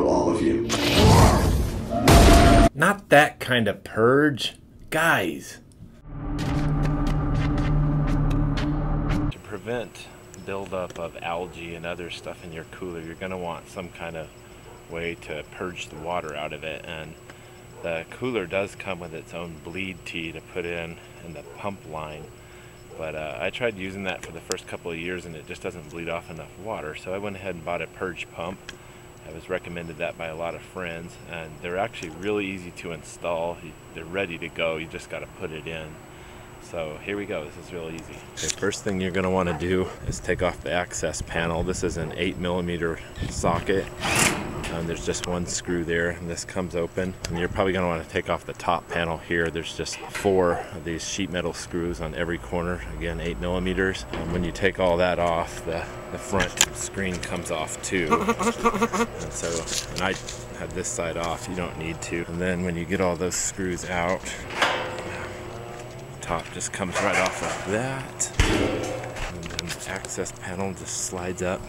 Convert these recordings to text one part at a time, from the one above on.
all of you. Not that kind of purge. Guys. To prevent buildup of algae and other stuff in your cooler, you're going to want some kind of way to purge the water out of it. And the cooler does come with its own bleed tee to put in the pump line. But I tried using that for the first couple of years and it just doesn't bleed off enough water. So I went ahead and bought a purge pump. I was recommended that by a lot of friends, and they're actually really easy to install. They're ready to go, you just got to put it in. So here we go, this is real easy. Okay, first thing you're going to want to do is take off the access panel. This is an 8mm socket. There's just one screw there, and this comes open. And you're probably going to want to take off the top panel here. There's just 4 of these sheet metal screws on every corner, again 8mm. And when you take all that off, the front screen comes off too. And I have this side off, you don't need to. And then when you get all those screws out, the top just comes right off like that. And then the access panel just slides up.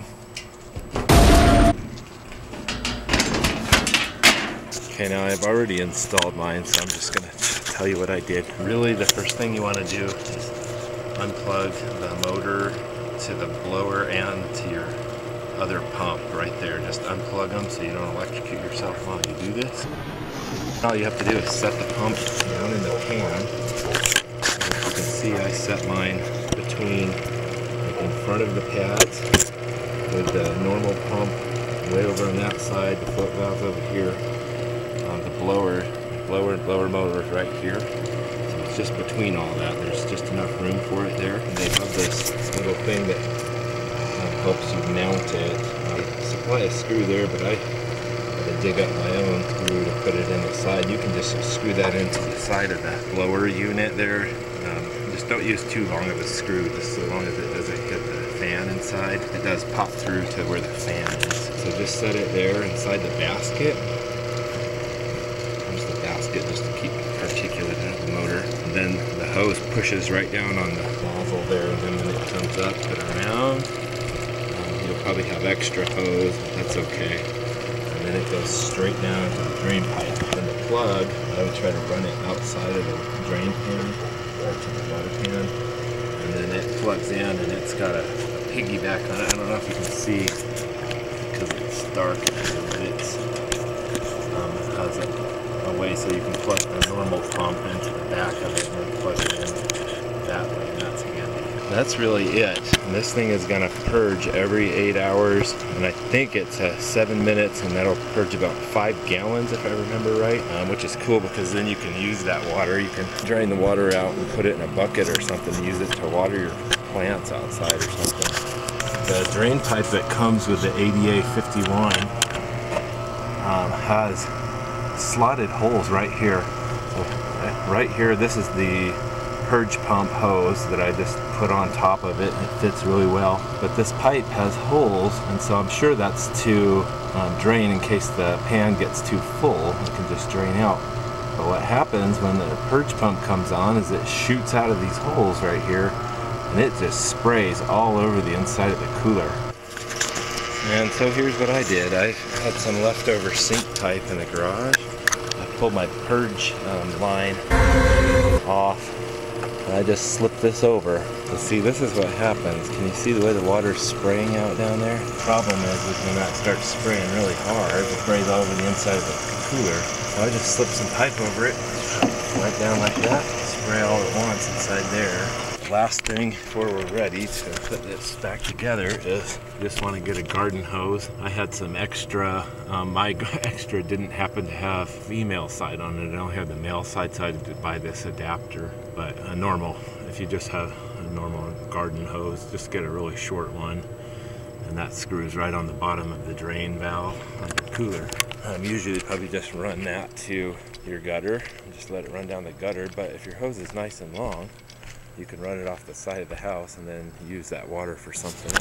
Okay, now I've already installed mine, so I'm just going to tell you what I did. Really, the first thing you want to do is unplug the motor to the blower and to your other pump right there. Just unplug them so you don't electrocute yourself while you do this. All you have to do is set the pump down in the pan. As you can see, I set mine between in front of the pads with the normal pump way over on that side, the float valve over here. The blower motor right here. So it's just between all that. There's just enough room for it there. And they have this little thing that helps you mount it. I supply a screw there, but I had to dig up my own screw to put it in the side. You can just screw that into the side of that blower unit there. Just don't use too long of a screw, just so long as it doesn't hit the fan inside. It does pop through to where the fan is. So just set it there inside the basket. Just to keep particulate out of the motor. And then the hose pushes right down on the nozzle there, and then when it comes up and around, you'll probably have extra hose, but that's okay. And then it goes straight down to the drain pipe. And the plug, I would try to run it outside of the drain pan or to the water pan. And then it plugs in, and it's got a piggyback on it. I don't know if you can see because it's dark, but it's has a way so you can plug the normal pump into the back of it and then plug it in that way, and that's handy. That's really it. And this thing is going to purge every 8 hours, and I think it's 7 minutes, and that'll purge about 5 gallons if I remember right, which is cool because then you can use that water. You can drain the water out and put it in a bucket or something and use it to water your plants outside or something. The drain pipe that comes with the ADA51 has slotted holes right here. So right here, this is the purge pump hose that I just put on top of it. It fits really well, but this pipe has holes, and so I'm sure that's to drain in case the pan gets too full. It can just drain out. But what happens when the purge pump comes on is it shoots out of these holes right here, and it just sprays all over the inside of the cooler. And so here's what I did. I had some leftover sink pipe in the garage. I pulled my purge line off, and I just slipped this over. And see, this is what happens. Can you see the way the water's spraying out down there? The problem is when that starts spraying really hard, it sprays all over the inside of the cooler. So I just slipped some pipe over it, right down like that, spray all at once inside there. Last thing before we're ready to put this back together is you just want to get a garden hose. I had some extra, my extra didn't happen to have female side on it. I only had the male side, so I had to buy this adapter. But a normal, if you just have a normal garden hose, just get a really short one. And that screws right on the bottom of the drain valve of the cooler. Usually probably just run that to your gutter and just let it run down the gutter. But if your hose is nice and long, you can run it off the side of the house and then use that water for something.